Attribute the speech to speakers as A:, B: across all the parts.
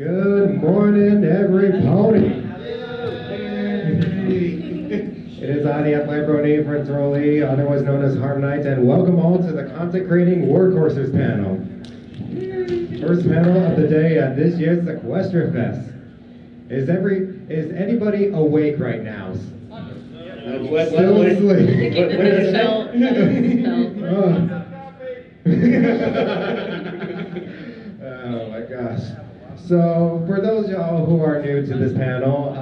A: Good morning, every pony. It is I, the athletic brony, Fritz, Rolle, otherwise known as Harmonlight, and welcome all to the Content Creating Workhorses panel. First panel of the day at this year's SeaquestriaFest. Is anybody awake right now? Still asleep. Oh my gosh. So for those of y'all who are new to this panel,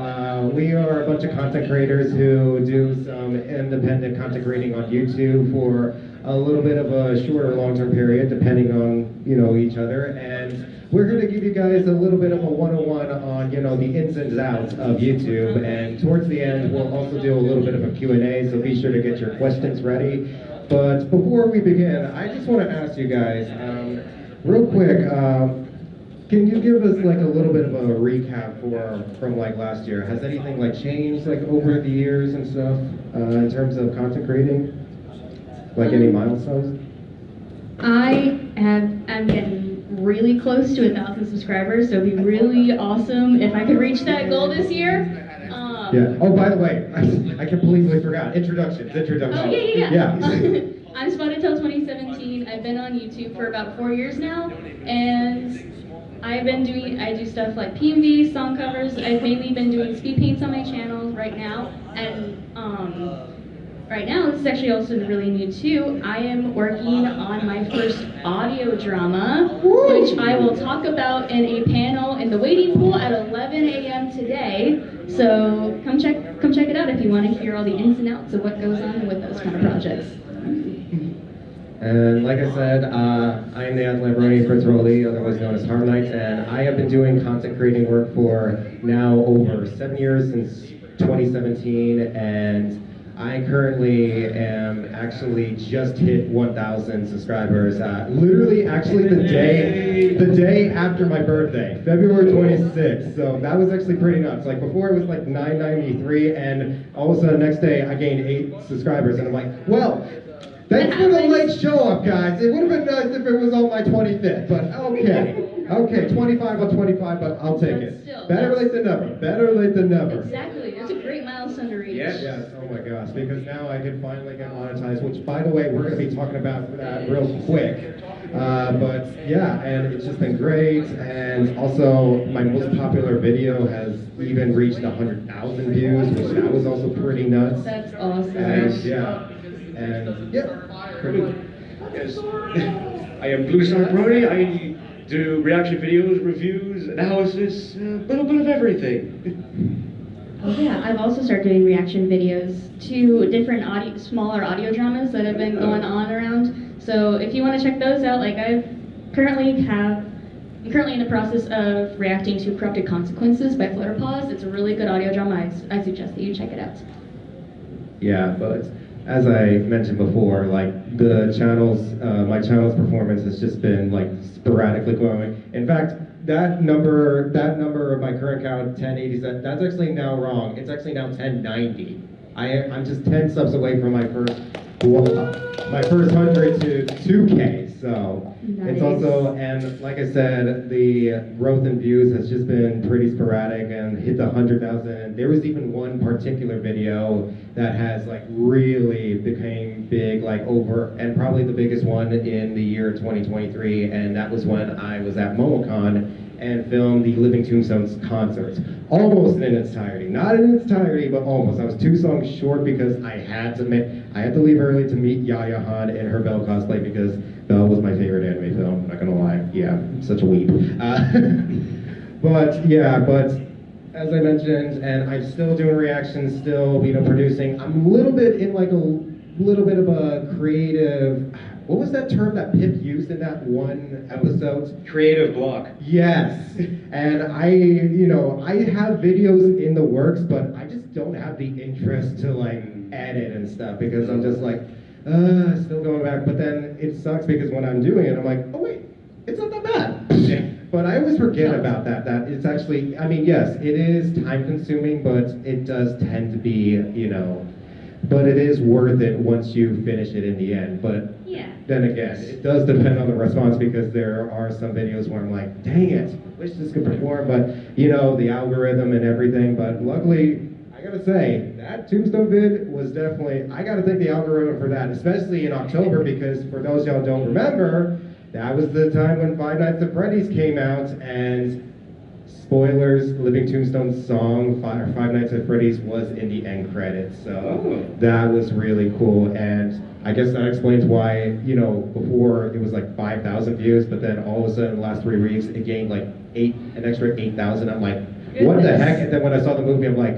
A: we are a bunch of content creators who do some independent content creating on YouTube for a little bit of a short or long-term period, depending on each other. And we're here to give you guys a little bit of a 101 on the ins and outs of YouTube. And towards the end, we'll also do a little bit of a Q&A, so be sure to get your questions ready. But before we begin, I just want to ask you guys, real quick, can you give us like a little bit of a recap from like last year? Has anything like changed like over the years and stuff in terms of content creating? Like any milestones?
B: I'm getting really close to 1,000 subscribers, so it'd be really awesome if I could reach that goal this year.
A: Yeah. Oh, by the way, I completely forgot. Introductions.
B: Oh, yeah. I'm SpottedtailYT 2017. I've been on YouTube for about 4 years now, and I do stuff like PMV, song covers. I've mainly been doing speed paints on my channel right now, and right now, this is actually also really new too. I am working on my first audio drama, which I will talk about in a panel in the waiting pool at 11 a.m. today. So come check it out if you want to hear all the ins and outs of what goes on with those kind of projects.
A: And like I said, I am the athletic brony, Fritz, otherwise known as Harmonlight, and I have been doing content creating work for now over 7 years, since 2017, and I currently am actually just hit 1,000 subscribers. Literally, actually the day after my birthday, February 26th. So that was actually pretty nuts. Like before, it was like 993, and all of a sudden, next day, I gained 8 subscribers, and I'm like, well, thanks for the late show up, guys. It would have been nice if it was on my 25th, but okay. Okay, 25 on 25, but I'll take it. Better late than never. Better late than never.
B: Exactly. That's a great milestone to reach.
A: Yes. Oh my gosh, because now I can finally get monetized, which, by the way, we're going to be talking about that real quick. But yeah, and it's just been great. And also, my most popular video has even reached 100,000 views, which that was also pretty nuts.
B: That's awesome.
A: And yeah. Pretty.
C: Yes. I am Blue Star Brony. I do reaction videos, reviews, analysis, a little bit of everything.
B: Oh yeah, I've also started doing reaction videos to different smaller audio dramas that have been going on around. So if you want to check those out, like I'm currently in the process of reacting to Corrupted Consequences by Flutterpaws. It's a really good audio drama. I suggest that you check it out.
A: Yeah, but as I mentioned before, like the my channel's performance has just been like sporadically growing. In fact, that number of my current count, 1087, that's actually now wrong. It's actually now 1090. I'm just 10 subs away from my first 100 to 2K. So nice. It's also, and like I said, the growth in views has just been pretty sporadic and hit the 100,000. There was even one particular video that has like really became big, like over, and probably the biggest one in the year 2023, and that was when I was at MomoCon and filmed the Living Tombstones concert. Almost in its entirety. Not in its entirety, but almost. I was 2 songs short because I had to leave early to meet Yaya Han in her Belle cosplay because Belle was my favorite anime film, not gonna lie. Yeah, I'm such a weeb. But as I mentioned, and I'm still doing reactions, still producing. I'm a little bit in like a little bit of a creative, what was that term that Pip used in that one episode?
C: Creative block.
A: Yes, and I have videos in the works, but I just don't have the interest to like edit and stuff because I'm just like, still going back. But then it sucks because when I'm doing it, I'm like, oh wait, it's not that bad. But I always forget about that it's actually, I mean, yes, it is time consuming, but it does tend to be, but it is worth it once you finish it in the end. But
B: Yeah.
A: then again, it does depend on the response because there are some videos where I'm like, dang it, I wish this could perform, but you know, the algorithm and everything. But luckily, I gotta say, that Tombstone vid was definitely, I gotta thank the algorithm for that, especially in October, because for those y'all don't remember, that was the time when Five Nights at Freddy's came out, and spoilers, Living Tombstone's song, Five Nights at Freddy's, was in the end credits, so that was really cool, and I guess that explains why, you know, before it was like 5,000 views, but then all of a sudden, in the last 3 weeks, it gained like an extra 8,000. I'm like, what the heck? And then when I saw the movie, I'm like,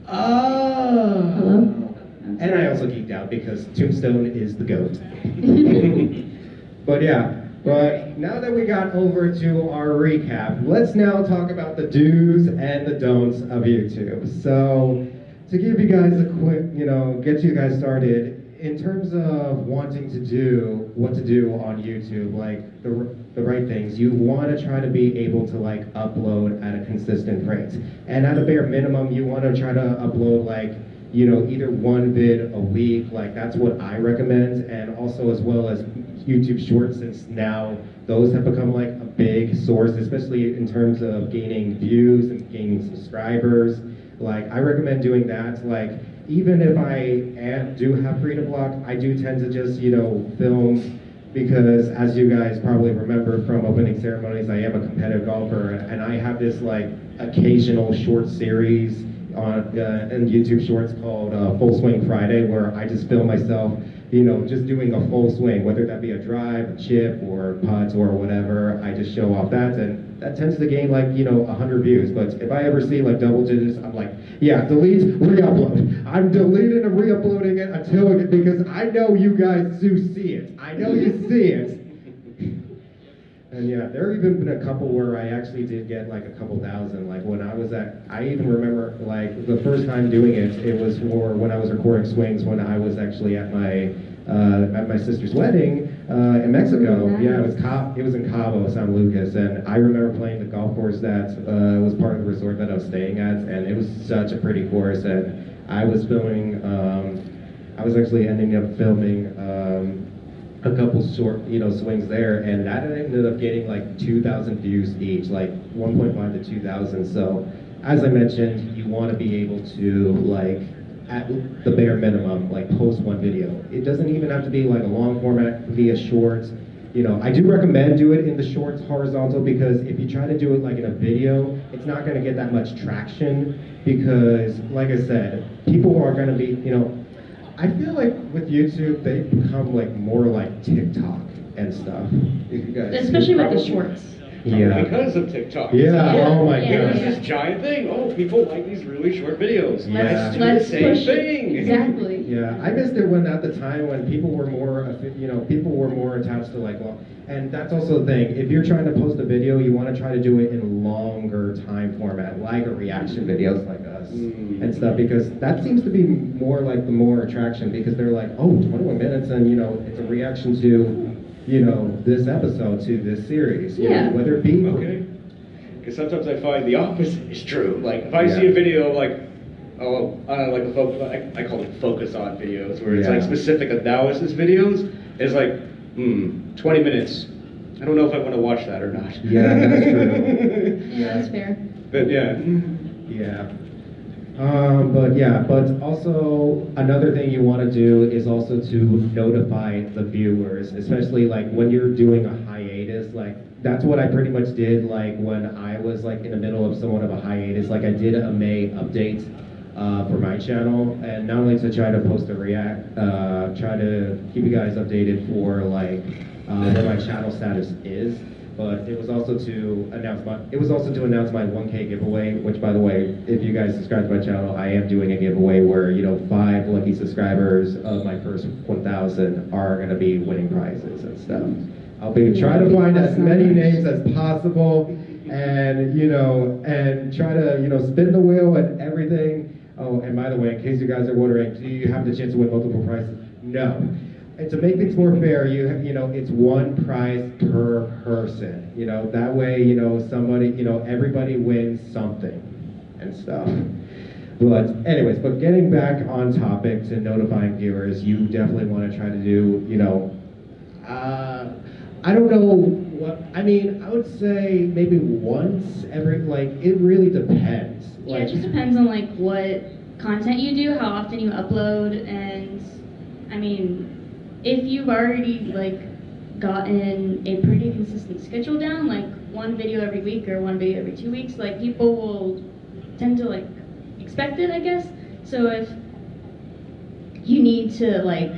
A: oh.
B: Hello?
A: And I also geeked out because Tombstone is the GOAT. But yeah. But now that we got over to our recap, let's now talk about the do's and the don'ts of YouTube. So, to give you guys a quick, you know, get you guys started, in terms of wanting to do what to do on YouTube, like the right things, you want to try to be able to like upload at a consistent rate. And at a bare minimum, you want to try to upload like, you know, either one vid a week, like that's what I recommend, and also as well as YouTube Shorts, since now those have become like a big source, especially in terms of gaining views and gaining subscribers. Like I recommend doing that. Like even if I do have creative block, I do tend to just, you know, film, because as you guys probably remember from opening ceremonies, I am a competitive golfer, and I have this like occasional short series on in YouTube Shorts called Full Swing Friday, where I just film myself, you know, just doing a full swing, whether that be a drive, a chip, or putts, or whatever. I just show off that, and that tends to gain like, you know, 100 views. But if I ever see like double digits, I'm like, yeah, delete, re-upload. I'm deleting and re-uploading it until it, because I know you guys do see it. I know you see it. And yeah, there have even been a couple where I actually did get like a couple thousand. Like when I was I even remember like the first time doing it, it was for when I was recording swings when I was actually at my sister's wedding in Mexico.
B: Nice.
A: Yeah, it was in Cabo, San Lucas, and I remember playing the golf course that was part of the resort that I was staying at, and it was such a pretty course, and I was filming, I was actually ending up filming a couple short, you know, swings there, and that ended up getting like 2,000 views each, like 1.5 to 2,000. So, as I mentioned, you want to be able to like, at the bare minimum, like post one video. It doesn't even have to be like a long format via shorts. You know, I do recommend do it in the shorts horizontal, because if you try to do it like in a video, it's not going to get that much traction, because like I said, people are going to be, you know, I feel like with YouTube, they've become like more like TikTok and stuff. You guys,
B: Especially with the shorts.
A: Yeah.
C: Because of TikTok.
A: Yeah, oh my
C: There's
A: god.
C: this giant thing. Oh, people like these really short videos.
A: Yeah.
C: Let's do
B: Let's
C: the same
B: push
C: thing.
B: Exactly.
A: Yeah, I missed it when at the time when people were more, you know, people were more attached to like, well, and that's also the thing. If you're trying to post a video, you want to try to do it in longer time format, like a reaction videos like us and stuff, because that seems to be more like the more attraction, because they're like, oh, 21 minutes, and you know, it's a reaction to, you know, this episode, to this series, you know, whether it be
C: Okay. Because sometimes I find the opposite is true. Like if I see a video like, like I call them focus on videos, where it's like specific analysis videos, it's like, 20 minutes. I don't know if I want to watch that or not.
A: Yeah, that's true.
B: Yeah, that's fair.
C: But yeah.
A: Yeah. But also another thing you want to do is also to notify the viewers, especially like when you're doing a hiatus. Like that's what I pretty much did. Like when I was like in the middle of somewhat of a hiatus, like I did a May update for my channel, and not only to try to post a try to keep you guys updated for like what my channel status is. But it was also to announce my 1K giveaway, which by the way, if you guys subscribe to my channel, I am doing a giveaway where, you know, 5 lucky subscribers of my first 1,000 are gonna be winning prizes and stuff. I'll be trying to find as many names as possible, and you know, and try to, you know, spin the wheel and everything. Oh, and by the way, in case you guys are wondering, do you have the chance to win multiple prizes? No. And to make things more fair, you know, it's one prize per person. You know, that way, you know, somebody, you know, everybody wins something and stuff. But anyways, but getting back on topic to notifying viewers, you definitely want to try to do, you know, I don't know what, I mean, I would say maybe once every, like, it really depends.
B: Yeah,
A: Like,
B: it just depends on like what content you do, how often you upload, and I mean, if you've already like gotten a pretty consistent schedule down, like one video every week or one video every 2 weeks, like people will tend to like expect it, I guess. So if you need to like,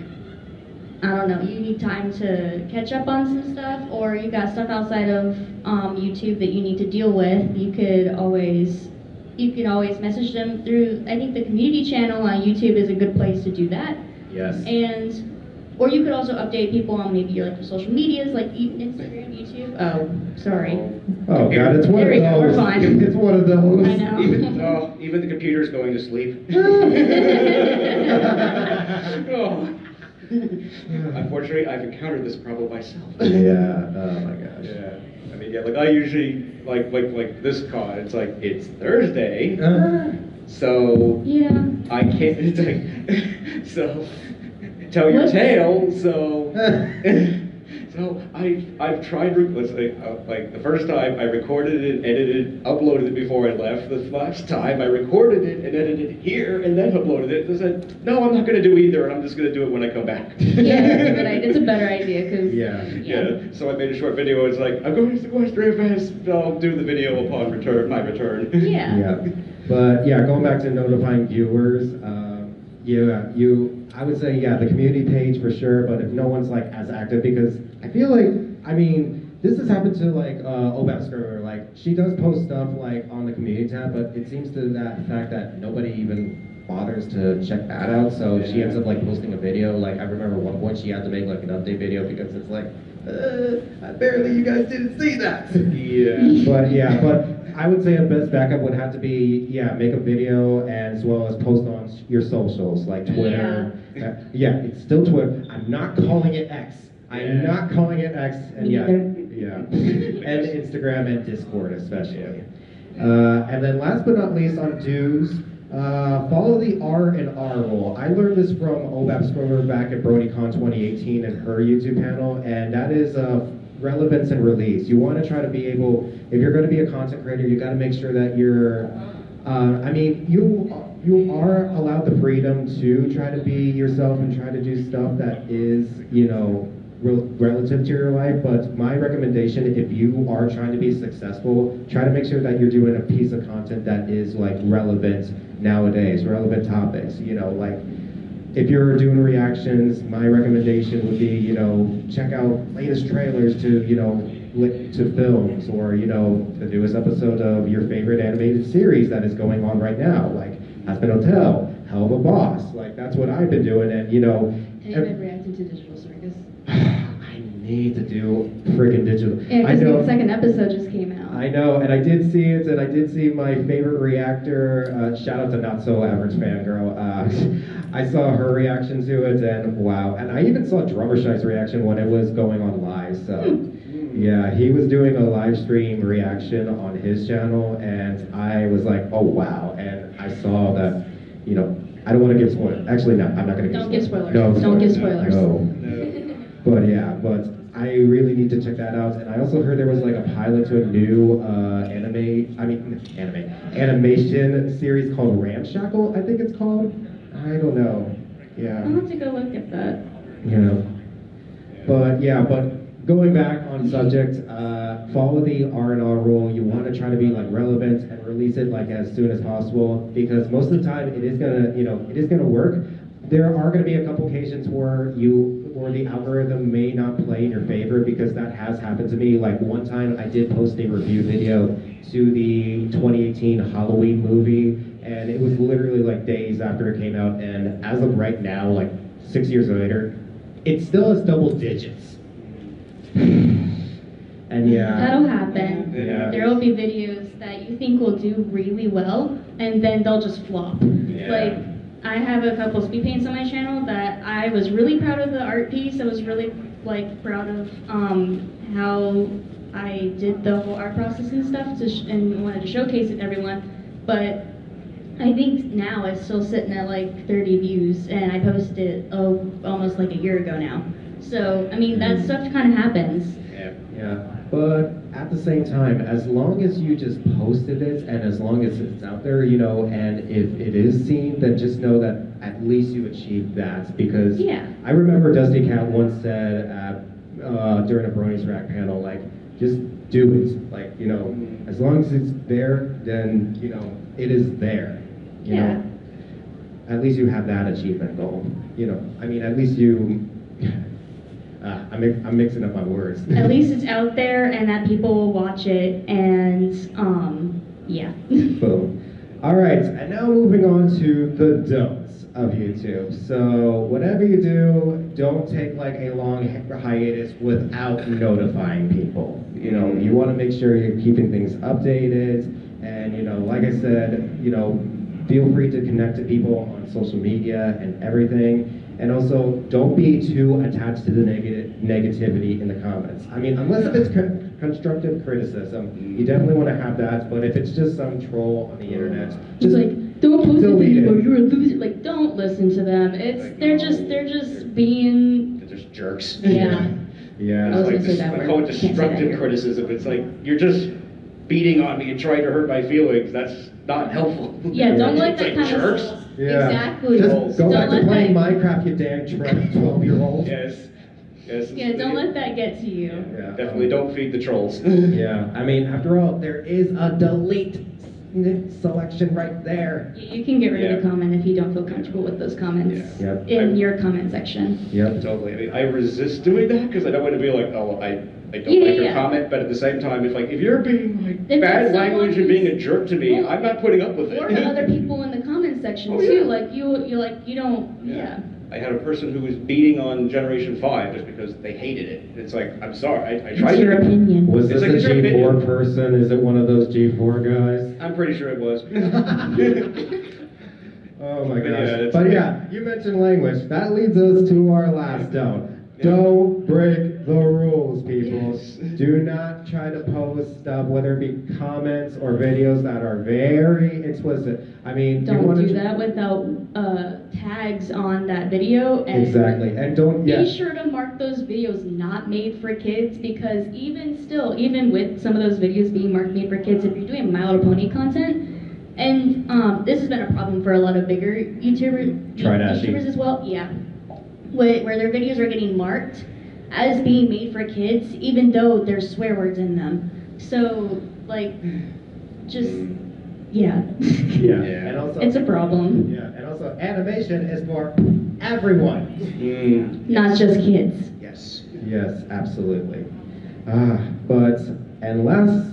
B: I don't know, you need time to catch up on some stuff, or you got stuff outside of YouTube that you need to deal with, you can always message them through, I think the community channel on YouTube is a good place to do that.
A: yes.
B: And, or you could also update people on maybe your like your social medias, like Instagram, YouTube. Oh, sorry.
A: Oh God, it's one
B: There
A: of
B: we go, we're
A: those.
B: fine.
A: It's one of those.
B: I know.
C: Even the computer's going to sleep. Oh. Unfortunately, I've encountered this problem myself.
A: Yeah. Oh my gosh.
C: Yeah. I mean, yeah. Like I usually like this con. It's like it's Thursday, so
B: Yeah.
C: I can't. It's like so. Tell your tale. So. So I've tried, let's say, like the first time I recorded it, edited, uploaded it before I left. The last time I recorded it and edited it here and then uploaded it. I said, no, I'm not going to do either. I'm just going to do it when I come back.
B: Yeah, that's a good idea. It's a better idea because
C: Yeah. So I made a short video. It's like, I'm going to SeaquestriaFest. I'll do the video upon my return.
B: Yeah.
A: Yeah. But yeah, going back to notifying viewers, I would say, yeah, the community page for sure, but if no one's like as active, because I feel like, I mean, this has happened to like Obap Scrover, like she does post stuff like on the community tab, but it seems to that fact that nobody even bothers to check that out, so she ends up like posting a video. Like I remember one point she had to make like an update video because it's like, apparently you guys didn't see that.
C: Yeah.
A: But I would say a best backup would have to be, make a video and as well as post on your socials, like Twitter. It's still Twitter. I'm not calling it X. I'm not calling it X. And and Instagram and Discord especially. And then last but not least on dues, follow the R&R rule. I learned this from Obap Scrover back at BrodyCon 2018 and her YouTube panel, and that is relevance and release. You want to try to be able, if you're going to be a content creator, you got to make sure that you're, you are allowed the freedom to try to be yourself and try to do stuff that is, relative to your life, but my recommendation, if you are trying to be successful, try to make sure that you're doing a piece of content that is like relevant nowadays, relevant topics, like if you're doing reactions, my recommendation would be, check out latest trailers to, to films, or, the newest episode of your favorite animated series that is going on right now, like Aspen Hotel, Hell of a Boss, like that's what I've been doing, and
B: And you've been reacting to Digital Circus.
A: I need to do friggin' digital.
B: Yeah, because the second episode just came out.
A: I know, and I did see it, and I did see my favorite reactor, shout out to Not So Average Fangirl, I saw her reaction to it, and wow, and I even saw Drummershy's reaction when it was going on live, so yeah, he was doing a live stream reaction on his channel, and I was like, oh wow, and I saw that, I don't want to give spoilers. Actually, no, I'm not going to give spoilers.
B: Don't give spoilers.
A: No,
B: Don't give spoilers.
A: No. But yeah, but I really need to check that out. And I also heard there was like a pilot to a new animation series called Ramshackle, I think it's called. I don't know. Yeah.
B: I'll have to go look at that.
A: But going back on subject, follow the R&R rule. You want to try to be like relevant and release it like as soon as possible, because most of the time it is gonna work. There are going to be a couple occasions where the algorithm may not play in your favor, because that has happened to me. Like one time I did post a review video to the 2018 Halloween movie, and it was literally like days after it came out, and as of right now, like 6 years later, it still has double digits. And
B: That'll happen.
A: Yeah.
B: There will be videos that you think will do really well, and then they'll just flop.
C: Yeah.
B: Like, I have a couple speed paints on my channel that I was really proud of the art piece. I was really proud of how I did the whole art process and stuff, and wanted to showcase it to everyone. But I think now it's still sitting at like 30 views, and I posted it almost like a year ago now. So I mean that stuff kind of happens.
A: Yeah, but at the same time, as long as you just posted it and as long as it's out there, you know, and if it is seen, then just know that at least you achieved that. Because I remember Dusty Cat once said during a Bronies Rack panel, like, just do it. Like, you know, as long as it's there, then, you know, it is there. You know, at least you have that achievement goal. You know, I mean, at least you. I'm mixing up my words.
B: At least it's out there and that people will watch it, and yeah.
A: Boom. All right, and now moving on to the don'ts of YouTube. So whatever you do, don't take like a long hiatus without notifying people. You know, you want to make sure you're keeping things updated, and you know, like I said, you know, feel free to connect to people on social media and everything. And also, don't be too attached to the negativity in the comments. I mean, unless if it's constructive criticism, you definitely want to have that. But if it's just some troll on the internet, just
B: like, don't post a video, you're a loser. Like, don't listen to them. It's they're just being.
C: They're just jerks.
B: Yeah.
A: Yeah.
B: I was
C: Like
B: gonna say that
C: I
B: word.
C: call it
B: Can't say that
C: destructive
B: here.
C: criticism. It's like you're just beating on me and trying to hurt my feelings. That's not helpful.
B: Yeah, don't let
C: It's
B: that
C: like
B: kind
C: jerks.
B: of.
A: Yeah.
B: Exactly.
A: Just go
B: Don't
A: back to
B: let
A: playing
B: that-
A: Minecraft, you damn 12-year-old.
C: Yes. Yes.
B: Yeah, don't let that get to you.
A: Yeah.
C: Definitely don't feed the trolls.
A: Yeah, I mean, after all, there is a delete selection right there.
B: You can get rid of the comment if you don't feel comfortable with those comments
A: Yep.
B: in your comment section.
A: Yep.
C: Totally. I mean, I resist doing that because I don't want to be like, oh, I don't like your comment, but at the same time, if you're being like
B: If
C: bad
B: it's
C: language
B: someone
C: and being a jerk to me,
B: well,
C: I'm not putting up with it.
B: Or to other people in the comment section
C: Oh,
B: too.
C: yeah.
B: Like you don't. Yeah.
C: I had a person who was beating on Generation 5 just because they hated it. It's like, I'm sorry, I tried
B: It's your
C: to...
B: opinion.
A: Was
C: It's
A: this
C: like,
A: a
C: it's your
A: G4
C: opinion.
A: person? Is it one of those G4 guys?
C: I'm pretty sure it was.
A: Oh my
C: But
A: gosh.
C: yeah, it's
A: But
C: great.
A: yeah, you mentioned language. That leads us to our last don't. Don't break the rules, people.
C: Yes.
A: Do not try to post stuff, whether it be comments or videos that are very explicit. I mean, you
B: Don't
A: want
B: do
A: to
B: that without tags on that video. And
A: exactly, and don't
B: be sure to mark those videos not made for kids, because even with some of those videos being marked made for kids, if you're doing My Little Pony content, and this has been a problem for a lot of bigger YouTubers as well. Yeah. Where their videos are getting marked as being made for kids, even though there's swear words in them. So, like, just, yeah.
A: Yeah, and also
B: It's a problem.
A: Yeah, and also animation is for everyone.
B: Not just kids.
C: Yes.
A: Yes, absolutely. And last,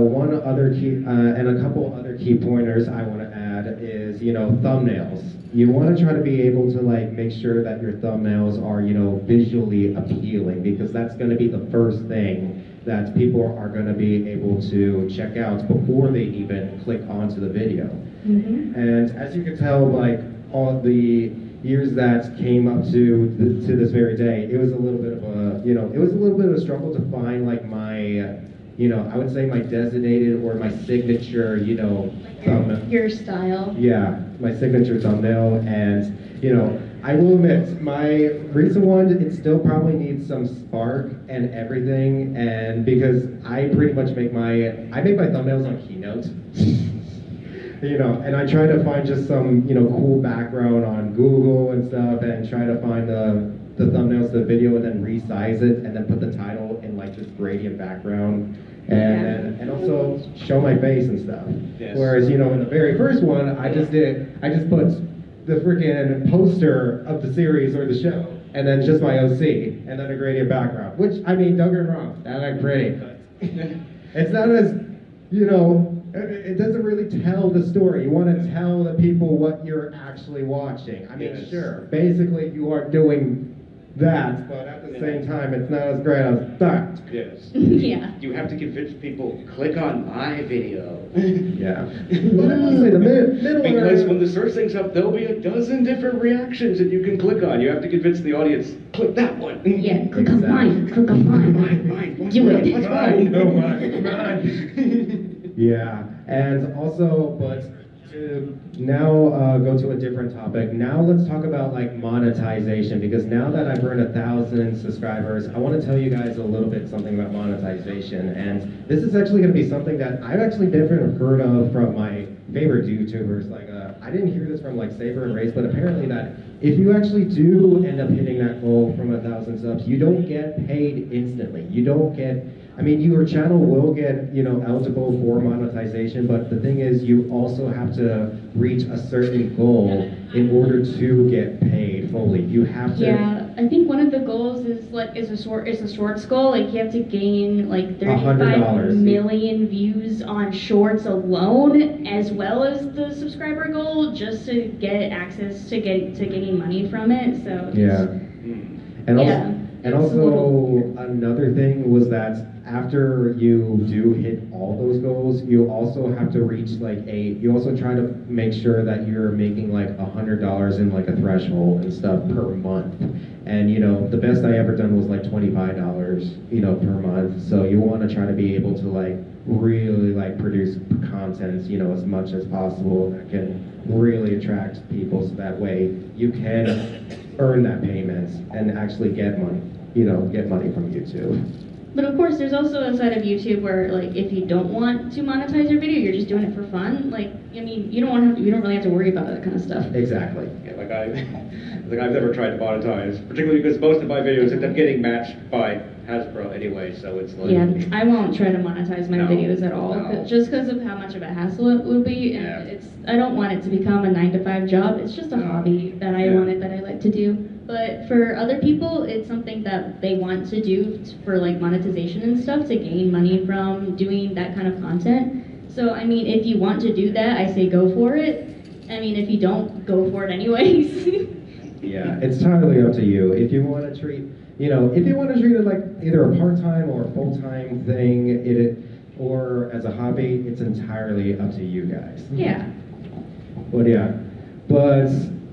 A: one other key, and a couple other key pointers I want to add is, you know, thumbnails. You want to try to be able to like make sure that your thumbnails are, you know, visually appealing, because that's going to be the first thing that people are going to be able to check out before they even click onto the video.
B: Mm-hmm.
A: And as you can tell, like all the years that came up to this very day, it was a little bit of a, you know, it was a little bit of a struggle to find like my, you know, I would say my designated or my signature, you know, thumbnail.
B: Your style.
A: Yeah, my signature thumbnail. And, you know, I will admit, my recent one, it still probably needs some spark and everything. And because I pretty much make my thumbnails on Keynote. You know, and I try to find just some, you know, cool background on Google and stuff, and try to find the thumbnails to the video and then resize it and then put the title in like this gradient background and also show my face and stuff.
C: Yes.
A: Whereas, you know, in the very first one, I just put the freaking poster of the series or the show, and then just my OC, and then a gradient background. Which, I mean, don't get me wrong, that looked pretty, but it's not as, you know, it doesn't really tell the story. You want to tell the people what you're actually watching. I mean,
C: Yes.
A: sure, basically you are doing that, but at the same time, it's not as great as that.
C: Yes.
B: Yeah.
C: You have to convince people, click on my video.
A: Yeah. But I will say, the middle
C: Because
A: area-
C: when the search thing's up, there'll be a dozen different reactions that you can click on. You have to convince the audience, click that one.
B: Yeah, click on mine, click on mine.
C: Mine.
B: Do it.
C: What's mine?
A: No, mine. Yeah, and also, but To now go to a different topic. Now let's talk about like monetization, because now that I've earned 1,000 subscribers, I want to tell you guys a little bit something about monetization. And this is actually going to be something that I've actually never heard of from my favorite YouTubers. Like I didn't hear this from like Saber and Race, but apparently that if you actually do end up hitting that goal from 1,000 subs, you don't get paid instantly. You don't get, I mean, your channel will get, you know, eligible for monetization, but the thing is, you also have to reach a certain goal in order to get paid fully. You have to.
B: Yeah, I think one of the goals is like a shorts goal. Like you have to gain like 35
A: $100.
B: million views on shorts alone, as well as the subscriber goal, just to get access to getting money from it. So
A: Yeah. And also,
B: yeah,
A: and also another thing was that after you do hit all those goals, you also have to reach like you also try to make sure that you're making like $100 in like a threshold and stuff per month. And you know, the best I ever done was like $25, you know, per month. So you want to try to be able to like really like produce content, you know, as much as possible that can really attract people, so that way you can earn that payment and actually get money, you know, get money from YouTube.
B: But of course, there's also a side of YouTube where, like, if you don't want to monetize your video, you're just doing it for fun. Like, I mean, you don't really have to worry about that kind of stuff.
A: Exactly.
C: Yeah, like I've never tried to monetize, particularly because most of my videos end up getting matched by Hasbro anyway, so it's like...
B: Yeah, I won't try to monetize my
C: No,
B: videos at all,
C: no.
B: just because of how much of a hassle it would be, and
C: Yeah.
B: I don't want it to become a 9-to-5 job. It's just a hobby that I like to do. But for other people, it's something that they want to do for like monetization and stuff, to gain money from doing that kind of content. So I mean, if you want to do that, I say go for it. I mean, if you don't, go for it anyways.
A: Yeah, it's totally up to you. If you want to treat, you know, if you want to treat it like either a part-time or a full-time thing, or as a hobby, it's entirely up to you guys.
B: Yeah.
A: But yeah, but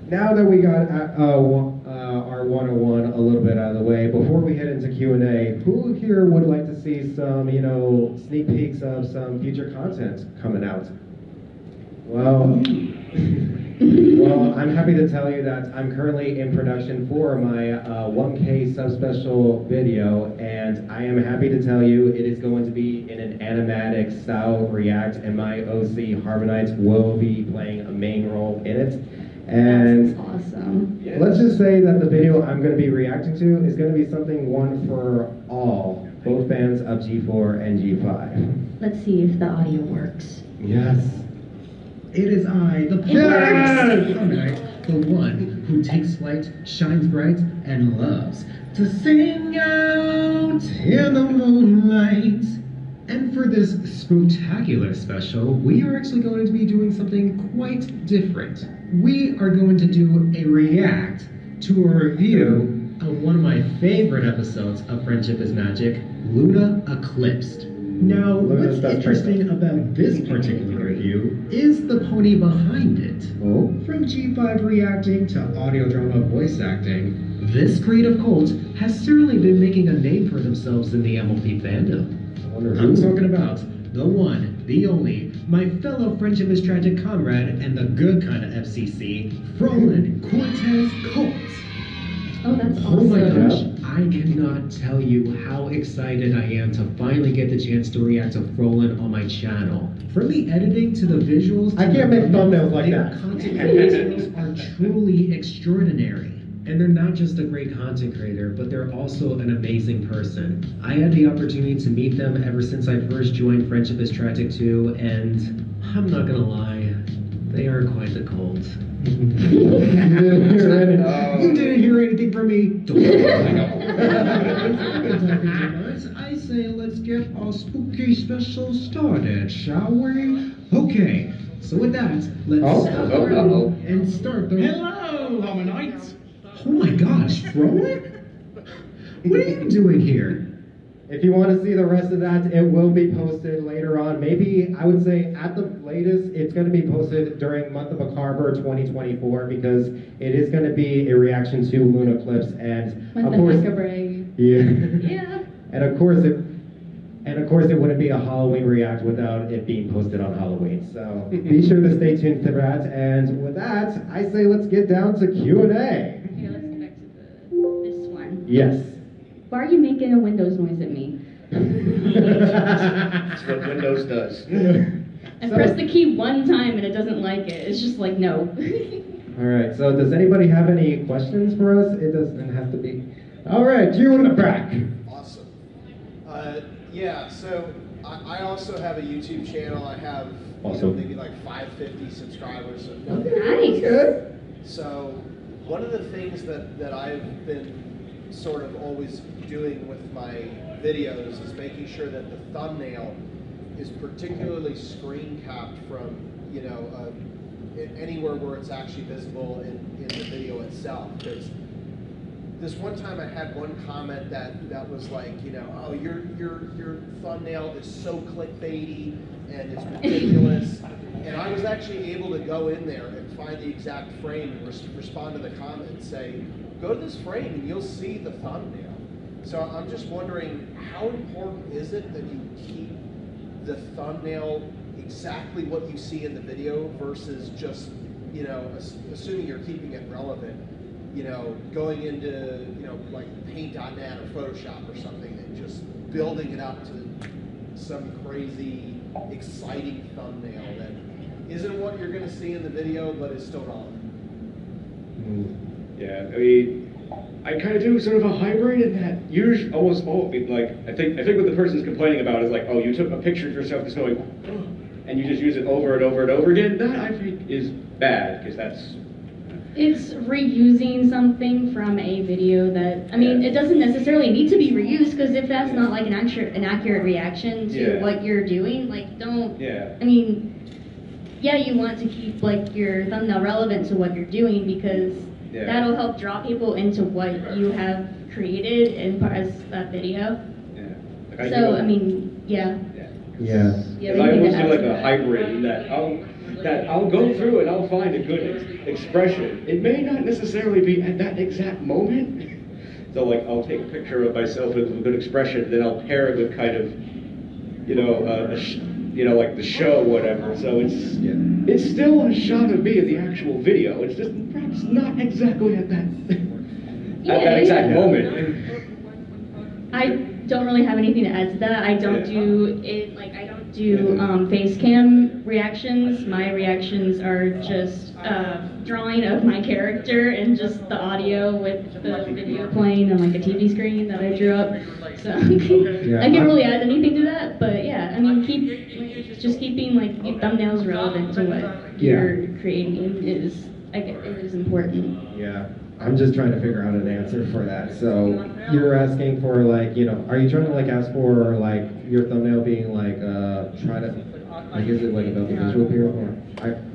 A: now that we got our 101 a little bit out of the way, before we head into Q&A, who here would like to see some, you know, sneak peeks of some future content coming out? Well, well, I'm happy to tell you that I'm currently in production for my 1K subspecial video, and I am happy to tell you it is going to be in an animatic style react, and my OC Harmonlight will be playing a main role in it. And
B: that's awesome.
A: Let's just say that the video I'm going to be reacting to is going to be something one for all, both fans of G4 and G5.
B: Let's see if the audio works.
A: Yes.
D: It is I, the Harmonlight, the one who takes flight, shines bright, and loves to sing out in the moonlight. And for this spectacular special, we are actually going to be doing something quite different. We are going to do a react to a review of one of my favorite episodes of Friendship is Magic, Luna Eclipsed. Now, what's interesting about this particular review is the pony behind it.
A: Oh?
D: From G5 reacting to audio drama voice acting, this creative cult has certainly been making a name for themselves in the MLP fandom. I'm talking about the one, the only, my fellow Friendship is Tragic comrade and the good kind of FCC, Rolle Cortez Cult.
B: Oh, that's awesome.
D: Oh my gosh, I cannot tell you how excited I am to finally get the chance to react to Roland on my channel. From the editing to the visuals,
A: I can't make thumbnails like
D: their
A: that.
D: content creators are truly extraordinary. And they're not just a great content creator, but they're also an amazing person. I had the opportunity to meet them ever since I first joined Friendship is Tragic 2, and I'm not gonna lie, they are quite the cult. You didn't hear anything from me? Don't I say let's get our spooky special started, shall we? Okay, so with that, let's and start the...
E: Hello, Harmonlight!
D: Oh my gosh, Rolle? What are you doing here?
A: If you want to see the rest of that, it will be posted later on. Maybe, I would say, at the latest, it's going to be posted during month of Macabre 2024, because it is going to be a reaction to Luna Eclipse, and of course...
B: Macabre.
A: Yeah.
B: Yeah.
A: And of course, And of course, it wouldn't be a Halloween React without it being posted on Halloween. So be sure to stay tuned to that. And with that, I say let's get down to Q&A.
B: Okay, let's get back to this one.
A: Yes.
B: Why are you making a Windows noise at me?
C: That's what Windows does.
B: I pressed the key one time and it doesn't like it. It's just like, no.
A: All right, so does anybody have any questions for us? It doesn't have to be. All right, you in the back.
E: Awesome. Yeah, so I also have a YouTube channel. I have maybe like 550 subscribers.
B: Nice.
A: Good.
E: So one of the things that I've been sort of always doing with my videos is making sure that the thumbnail is particularly screen capped from, anywhere where it's actually visible in the video itself. Because this one time I had one comment that was like, oh, your thumbnail is so clickbaity and it's ridiculous. And I was actually able to go in there and find the exact frame and respond to the comment and say, go to this frame and you'll see the thumbnail. So I'm just wondering, how important is it that you keep the thumbnail exactly what you see in the video versus just, assuming you're keeping it relevant, going into, like paint.net or Photoshop or something and just building it up to some crazy, exciting thumbnail that isn't what you're going to see in the video, but is still relevant.
C: Yeah, I mean, I kind of do sort of a hybrid in that usually almost like I think what the person's complaining about is like, oh, you took a picture of yourself that's going, oh, and you just use it over and over and over again. That I think is bad because that's.
B: It's reusing something from a video that, I mean, it doesn't necessarily need to be reused because if that's not like an accurate reaction to what you're doing, like don't.
C: Yeah.
B: I mean, yeah, you want to keep like your thumbnail relevant to what you're doing because that'll help draw people into what you have created as a video.
C: Yeah. Like
B: I mean, yeah.
A: Yeah.
C: And I almost do like a hybrid in that I'll go through and I'll find a good expression. It may not necessarily be at that exact moment. So like I'll take a picture of myself with a good expression, then I'll pair it with kind of, like the show, whatever. So it's still a shot of me in the actual video. It's just perhaps not exactly at that exact moment.
B: I don't really have anything to add to that. I don't do it like I don't do face cam reactions. My reactions are just drawing of my character and just the audio with the video playing on like a TV screen that I drew up. So I can't really add anything to that. But yeah, I mean, keeping like your thumbnails relevant to what you're creating is important.
A: Yeah. I'm just trying to figure out an answer for that. So you're asking for like, are you trying to like ask for like your thumbnail being like, try to, like, is it like about the visual appeal or?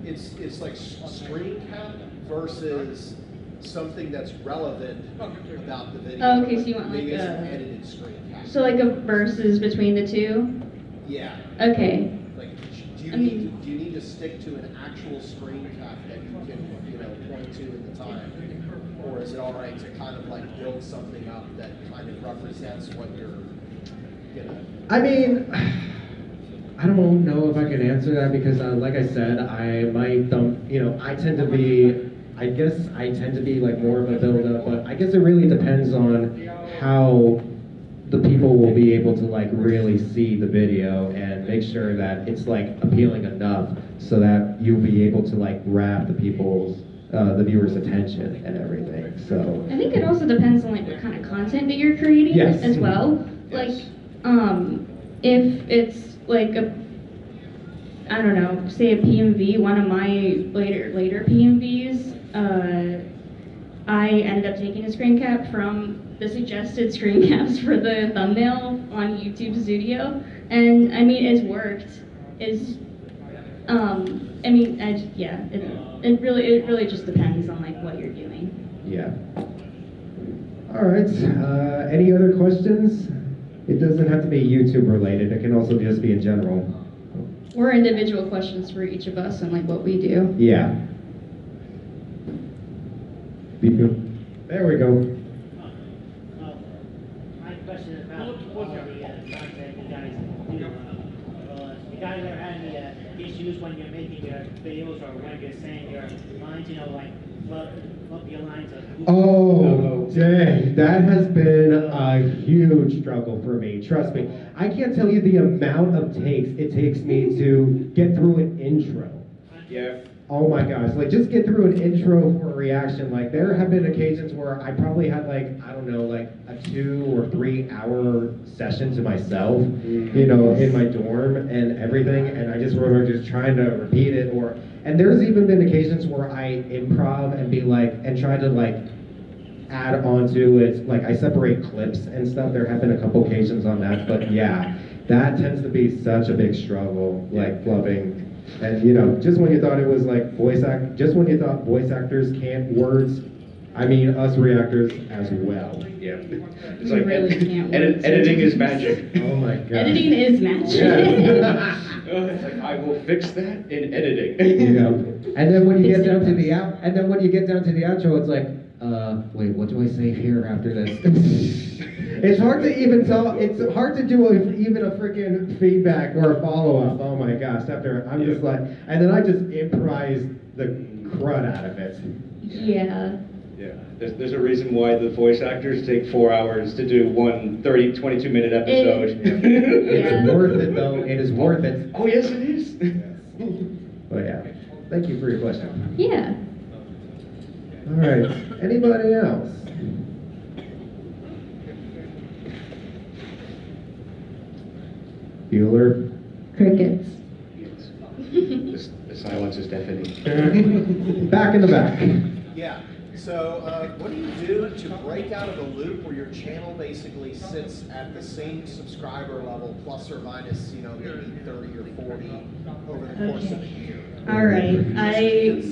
E: It's like screen cap versus something that's relevant about the video.
B: Oh, okay, so you want like
E: maybe it's an edited screen cap.
B: So like a versus between the two?
E: Yeah.
B: Okay.
E: Like, do you need to stick to an actual screen cap that you can, point to at the time? Or is it all right to kind of like build something up that kind of represents what you're,
A: I mean, I don't know if I can answer that because, like I said, I tend to be like more of a build-up, but I guess it really depends on how the people will be able to like really see the video and make sure that it's like appealing enough so that you'll be able to like grab the viewers' attention and everything. So
B: I think it also depends on like what kind of content that you're creating as well. Like, if it's like I don't know, say a PMV, one of my later PMVs, I ended up taking a screen cap from the suggested screen caps for the thumbnail on YouTube Studio, and I mean it's worked. It really just depends on like what you're doing.
A: Yeah. All right. Any other questions? It doesn't have to be YouTube related. It can also just be in general.
B: Or individual questions for each of us and like what we do.
A: Yeah. There we go.
F: My question is about all the content you guys use when you're making your videos or when you're saying your lines, you know, like flip your lines of
A: Oh, dang. That has been a huge struggle for me. Trust me. I can't tell you the amount of takes it takes me to get through an intro.
C: Yeah.
A: Oh my gosh, like just get through an intro for a reaction. Like there have been occasions where I probably had like, I don't know, like a 2 or 3 hour session to myself, you know, in my dorm and everything, and I just remember just trying to repeat it, and there's even been occasions where I improv and be like, and try to like add onto it, like I separate clips and stuff. There have been a couple occasions on that, but yeah, that tends to be such a big struggle, like flubbing. And you know, just when you thought it was like just when you thought voice actors can't words, I mean us reactors as well.
C: Yeah. It's
B: We
C: like
B: really can't work.
C: editing is magic.
A: Oh my god.
B: Editing is magic.
A: Yes.
C: It's like I will fix that in editing.
A: You know, and then when you get down to the outro, it's like, wait, what do I say here after this? It's hard to even tell. It's hard to do even a freaking feedback or a follow-up. Oh my gosh! After I'm just like, and then I just improvise the crud out of it.
B: Yeah.
C: Yeah, there's a reason why the voice actors take 4 hours to do one 22-minute episode.
A: It's worth it though. It is worth it.
C: Oh yes, it is.
A: But yeah, thank you for your question.
B: Yeah.
A: All right. Anybody else? Bueller?
B: Crickets.
C: The silence is deafening.
A: Back in the back.
E: Yeah. So what do you do to break out of a loop where your channel basically sits at the same subscriber level, plus or minus, you know, maybe 30 or 40 over the course of a year?
B: All right,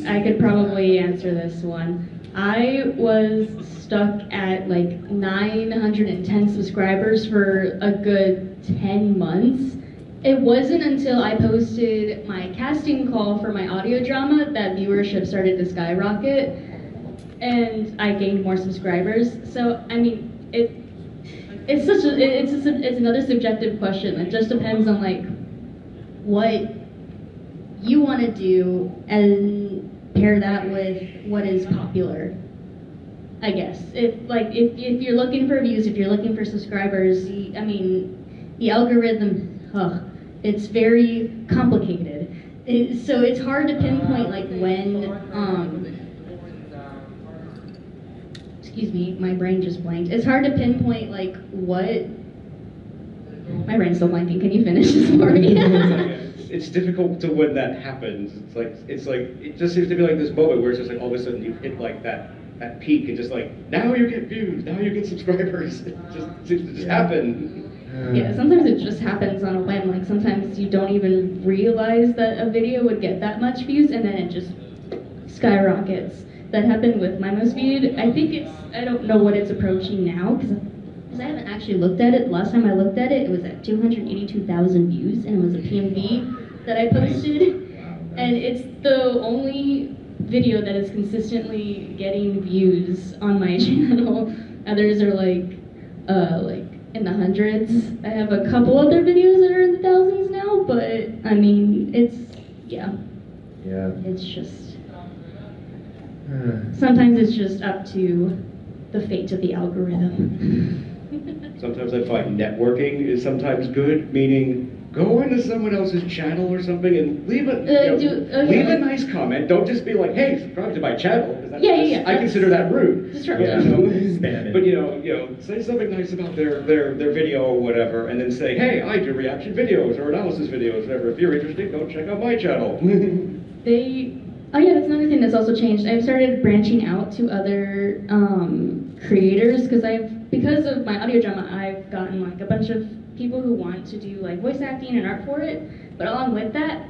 B: I could probably answer this one. I was stuck at like 910 subscribers for a good 10 months. It wasn't until I posted my casting call for my audio drama that viewership started to skyrocket, and I gained more subscribers. So I mean, it's another subjective question. It just depends on like what you want to do and pair that with what is popular, I guess. If you're looking for views, if you're looking for subscribers, I mean, the algorithm, it's very complicated. So it's hard to pinpoint like when, excuse me, my brain just blanked. It's hard to pinpoint like what, my brain's still blanking, can you finish this for me?
C: It's difficult to when that happens. It's like it just seems to be like this moment where it's just like all of a sudden you hit like that peak and just like now you get views, now you get subscribers. It just seems to just happen.
B: Yeah, sometimes it just happens on a whim. Like sometimes you don't even realize that a video would get that much views and then it just skyrockets. That happened with my most viewed. I think I don't know what it's approaching now because I haven't actually looked at it. The last time I looked at it, it was at 282,000 views, and it was a PMV that I posted. And it's the only video that is consistently getting views on my channel. Others are like in the hundreds. I have a couple other videos that are in the thousands now, but I mean, yeah. It's just, sometimes it's just up to the fate of the algorithm.
C: Sometimes I find networking is sometimes good, meaning go into someone else's channel or something and leave a nice comment. Don't just be like, hey, subscribe to my channel.
B: Yeah.
C: I consider that rude.
B: Disruptive.
C: But you know, say something nice about their video or whatever, and then say, hey, I do reaction videos or analysis videos, whatever. If you're interested, go check out my channel.
B: Oh yeah, that's another thing that's also changed. I've started branching out to other creators because of my audio drama, I've gotten like a bunch of people who want to do like voice acting and art for it. But along with that,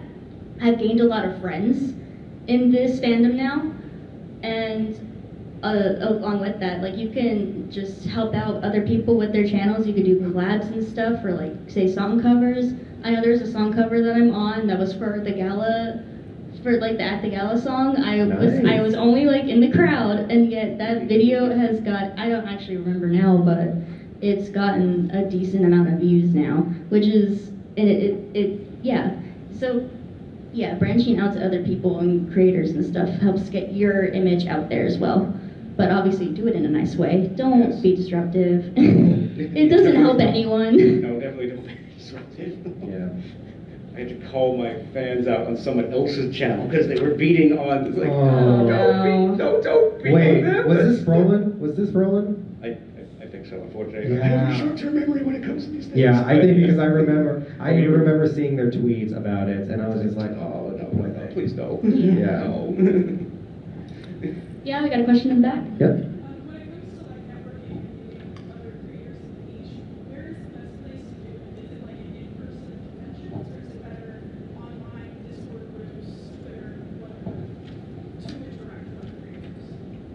B: I've gained a lot of friends in this fandom now. And along with that, like you can just help out other people with their channels. You could do collabs and stuff for like say song covers. I know there's a song cover that I'm on that was for the gala. For like the At the Gala song, I was only like in the crowd, and yet that video has got, I don't actually remember now, but it's gotten a decent amount of views now, which is, yeah. So yeah, branching out to other people and creators and stuff helps get your image out there as well. But obviously, do it in a nice way. Don't be disruptive. It doesn't help anyone.
C: No, definitely don't be disruptive.
A: Yeah.
C: I had to call my fans out on someone else's channel because they were beating on. It's like,
A: Oh,
C: don't beat
A: Wait,
C: on them.
A: was this Roland? Was this Roland?
C: I think so, unfortunately.
A: Yeah.
C: I have short-term memory when it comes to these things.
A: Yeah, I think because I remember seeing their tweets about it, and I was just like, oh no,
C: Please no.
A: Yeah.
C: No.
B: Yeah, we got a question in the back.
A: Yep.
G: When it comes to like networking with other creators in the niche, where is the best place to do it? Is it like an in-person conventions, or is it better online, Discord groups, Twitter, whatever, to interact with other creators?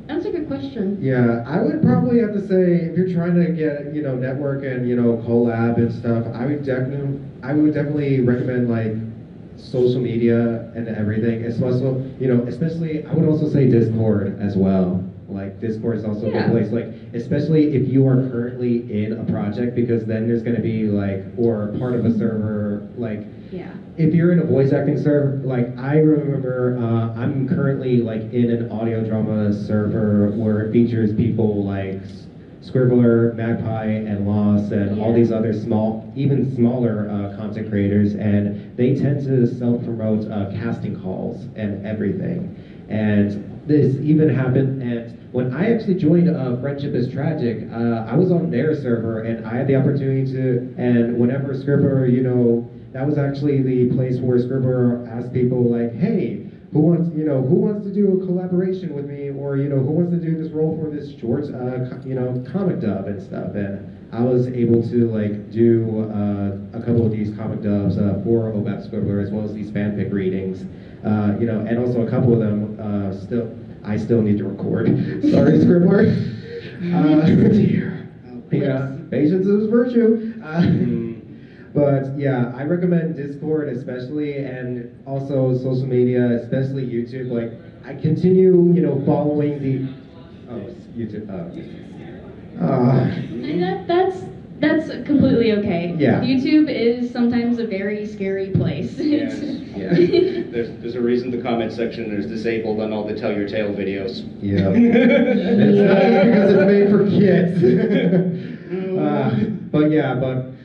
B: That's a good question.
A: Yeah, I would probably have to say if you're trying to get, network and, collab and stuff, I would definitely recommend like social media and everything. It's also, especially I would also say Discord as well. Like Discord is also a good place, like especially if you are currently in a project, because then there's going to be like, or part of a server, like if you're in a voice acting server, like I remember I'm currently like in an audio drama server where it features people like Scribbler, Magpie, and Loss, and all these other even smaller content creators, and they tend to self-promote casting calls and everything. And this even happened, and when I actually joined Friendship is Tragic, I was on their server, and I had the opportunity to, and whenever Scribbler, that was actually the place where Scribbler asked people like, hey, who wants to do a collaboration with me, or who wants to do this role for this short, comic dub and stuff. And I was able to like do a couple of these comic dubs for OBAP Scribbler, as well as these fanfic readings, and also a couple of them I still need to record. Sorry, Scribbler. Yeah, patience is virtue. But yeah, I recommend Discord especially, and also social media, especially YouTube. Like, I continue, following the YouTube.
B: That's completely okay.
A: Yeah.
B: YouTube is sometimes a very scary place.
C: Yes.
A: Yeah.
C: There's a reason the comment section is disabled on all the Tell Your Tale videos.
A: Yeah. It's not just because it's made for kids. But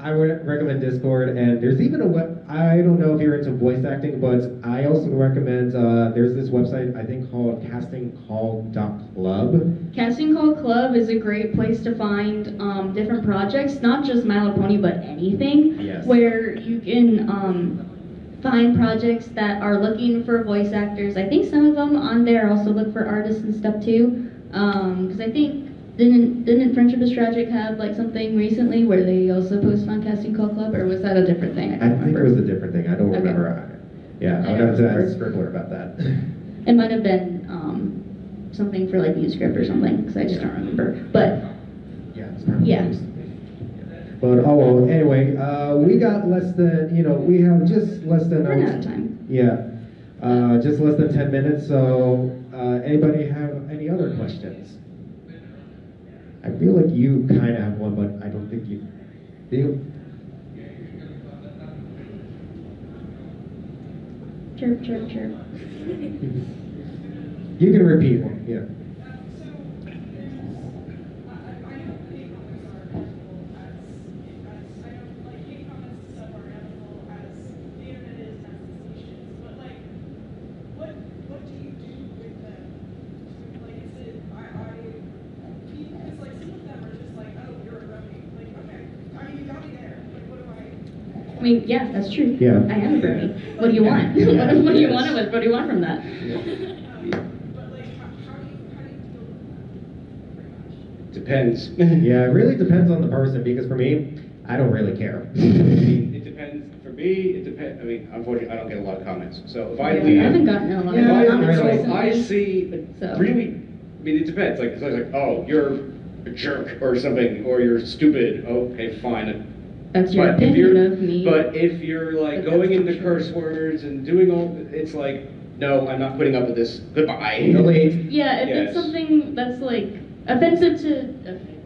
A: I would recommend Discord, and there's even I don't know if you're into voice acting, but I also recommend, there's this website I think called castingcall.club.
B: Casting Call Club is a great place to find different projects, not just My Little Pony, but anything, where you can find projects that are looking for voice actors. I think some of them on there also look for artists and stuff too, because I think Didn't Friendship is Tragic have like something recently where they also post on Casting Call Club, or was that a different thing?
A: I think it was a different thing. I don't remember. Yeah, I would have to ask Scribbler about that.
B: It might have been something for like Newscript or something, because I just don't remember. But yeah.
A: But anyway, we got less than we have just less than.
B: We're out of time.
A: Yeah, just less than 10 minutes. So anybody have any other questions? I feel like you kind of have one, but I don't think you do.
B: Chirp, chirp, chirp.
A: You can repeat one, yeah.
B: I mean, yeah, that's true.
A: Yeah.
B: I am a brony. What do you want? What do you want? What do you want from that?
C: Depends.
A: Yeah, it really depends on the person, because for me, I don't really care.
C: It depends. For me, it depends. I mean, unfortunately, I don't get a lot of comments. So if I leave,
B: I haven't gotten a lot of comments
C: so
B: recently.
C: I see.
B: So.
C: Really, I mean, it depends. Like, it's like, oh, you're a jerk or something, or you're stupid. Okay, fine.
B: That's your opinion of me.
C: But if you're like going into curse words and doing all, it's like, no, I'm not putting up with this. Goodbye.
A: Delete.
B: Yeah, if it's something that's like offensive to.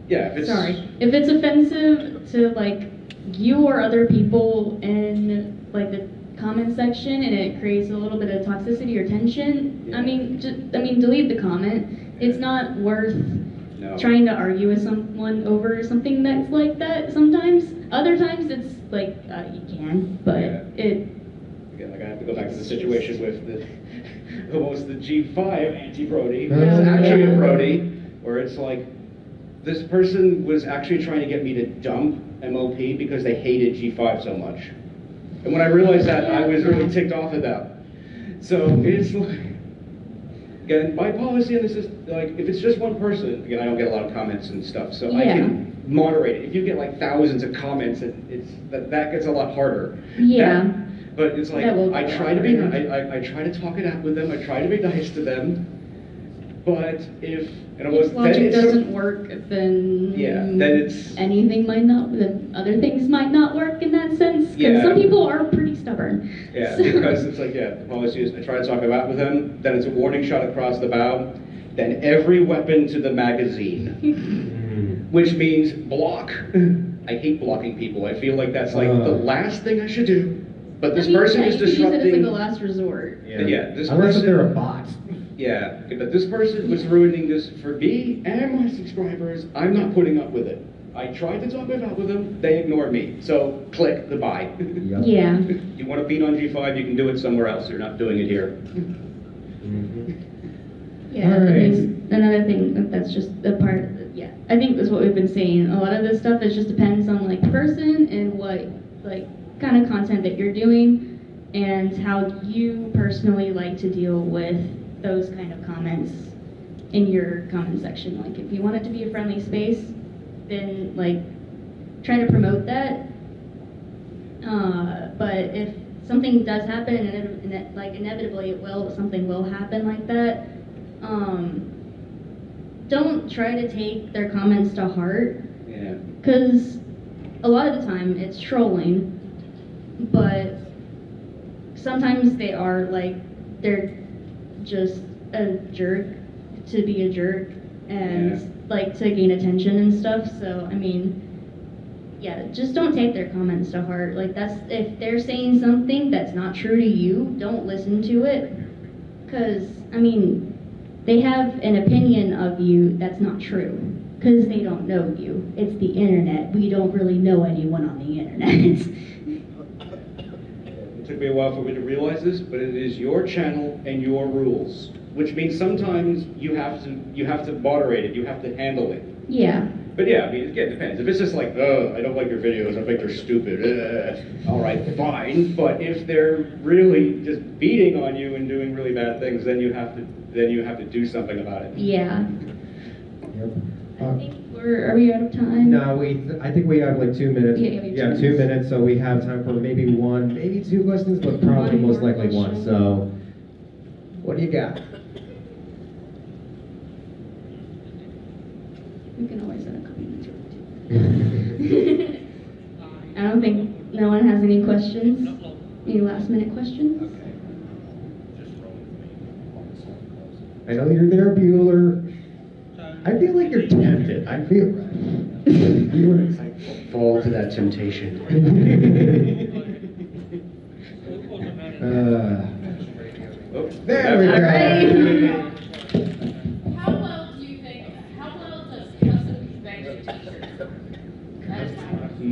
C: Yeah.
B: If it's offensive to like you or other people in like the comment section and it creates a little bit of toxicity or tension, I mean, delete the comment. It's not worth trying to argue with someone over something that's like that sometimes. Other times it's like, you can, but
C: Again, like I have to go back to the situation with the almost the G5 anti-Brody. It's
A: Yeah.
C: actually a Brody, where it's like, this person was actually trying to get me to dump MOP because they hated G5 so much. And when I realized that, I was really ticked off at that. So it's like, again, my policy on this is, like, if it's just one person, again, I don't get a lot of comments and stuff, so I can moderate it. If you get like thousands of comments, that gets a lot harder.
B: Yeah.
C: But it's like, I try to be, I try to talk it out with them, I try to be nice to them, but if
B: logic doesn't work, then
C: then it's
B: anything might not, then other things might not work in that sense, because some people are pretty stubborn.
C: Yeah,
B: So.
C: because it's like, the policy is I try to talk it out with them, then it's a warning shot across the bow, then every weapon to the magazine, which means block. I hate blocking people. I feel like that's like the last thing I should do. But this person is disrupting.
B: Use it as like a last resort.
C: This
A: Unless
C: person.
A: they're a bot.
C: Yeah, but this person was ruining this for me and my subscribers. I'm not putting up with it. I tried to talk it out with them. They ignored me. So click goodbye.
B: Yeah.
C: You want to beat on G5, you can do it somewhere else. You're not doing it here.
B: Yeah, I think another thing that's just a part. I think that's what we've been saying. A lot of this stuff just depends on like person and what like kind of content that you're doing and how you personally like to deal with those kind of comments in your comment section. Like if you want it to be a friendly space, then like try to promote that. But if something does happen, and like inevitably something will happen like that, don't try to take their comments to heart.
C: Yeah.
B: Because a lot of the time it's trolling, but sometimes they are like, they're just a jerk to be a jerk and like to gain attention and stuff. So I mean, just don't take their comments to heart. Like if they're saying something that's not true to you, don't listen to it. Because I mean, they have an opinion of you that's not true. Because they don't know you. It's the internet. We don't really know anyone on the internet.
C: It took me a while for me to realize this, but it is your channel and your rules, which means sometimes you have to moderate it, you have to handle it.
B: Yeah.
C: But yeah, I mean, again, it depends. If it's just like, I don't like your videos, I think they're stupid, all right, fine. But if they're really just beating on you and doing really bad things, then you have to do something about it.
B: Yeah.
A: Yep.
B: I think are we out of time?
A: No, I think we have like 2 minutes.
B: Yeah,
A: 2 minutes, so we have time for maybe one, maybe two questions, but probably most likely one. So, what do you got?
B: We can always set a couple minutes I don't think no one has any questions. Any last minute questions?
A: I know you're there, Bueller. I feel like you're tempted. I feel.
C: I fall to that temptation.
A: There we go.
G: How well does custom convention t-shirts? That's my question.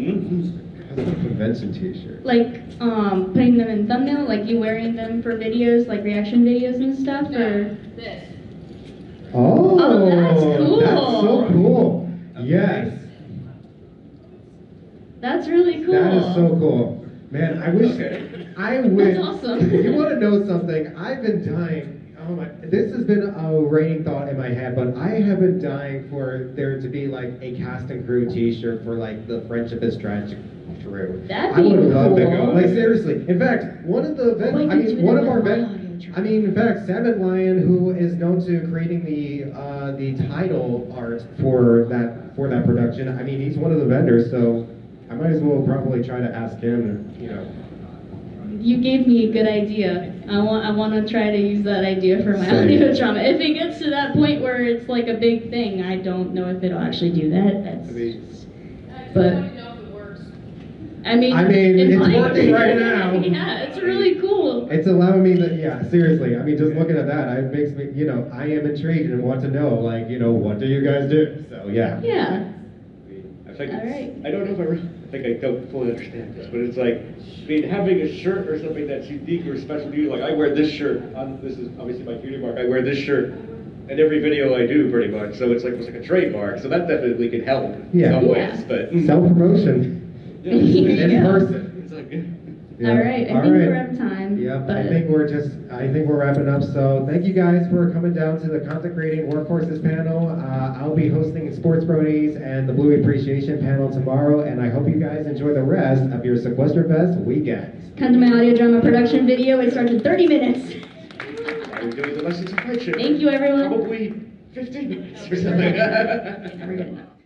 A: Custom convention t-shirt.
B: Like putting them in thumbnail, like you wearing them for videos, like reaction videos and stuff, or
G: This.
A: Oh,
B: that's cool.
A: That's so cool. Yes.
B: That's really cool.
A: That is so cool. Man, I wish. I wish.
B: That's awesome.
A: You want to know something? I've been dying. Oh my! This has been a reigning thought in my head, but I have been dying for there to be like a cast and crew T-shirt for like the Friendship is Tragic crew.
B: That'd
A: I
B: be
A: would love to
B: cool.
A: go. Like seriously. In fact, one of the events. I mean, one of our events. I mean, in fact, Seven Lion, who is known to creating the title art for that production. I mean, he's one of the vendors, so I might as well probably try to ask him. You know.
B: You gave me a good idea. I want to try to use that idea for my audio drama. If it gets to that point where it's like a big thing, I don't know if it'll actually do that. That's.
G: I
B: But.
G: want to know if it works.
B: I mean,
A: it's
B: my-
A: working right now.
B: Yeah, it's really cool.
A: It's allowing me to, yeah, seriously. I mean, just looking at that, it makes me, I am intrigued and want to know, like, what do you guys do? So, yeah.
B: Yeah.
C: I think
B: All right.
C: I don't know if I think I don't fully understand this, but it's like, having a shirt or something that's unique or special to you. Like I wear this shirt. This is obviously my cutie mark. I wear this shirt in every video I do, pretty much. So it's like a trademark. So that definitely can help in some ways. But
A: Self-promotion
C: yeah,
A: in person.
C: It's like,
B: All right. I think we're out of time.
A: Yep,
B: but-
A: I think we're wrapping up. So thank you guys for coming down to the Content Creating Workhorses panel. I'll be hosting Sports Bronies and the Blue Appreciation panel tomorrow, and I hope you guys enjoy the rest of your SeaquestriaFest weekend.
B: Come to my audio drama production video. It starts in 30 minutes.
C: I'm doing the lessons of friendship.
B: Thank you, everyone.
C: Probably 15 minutes or something.
B: We're good.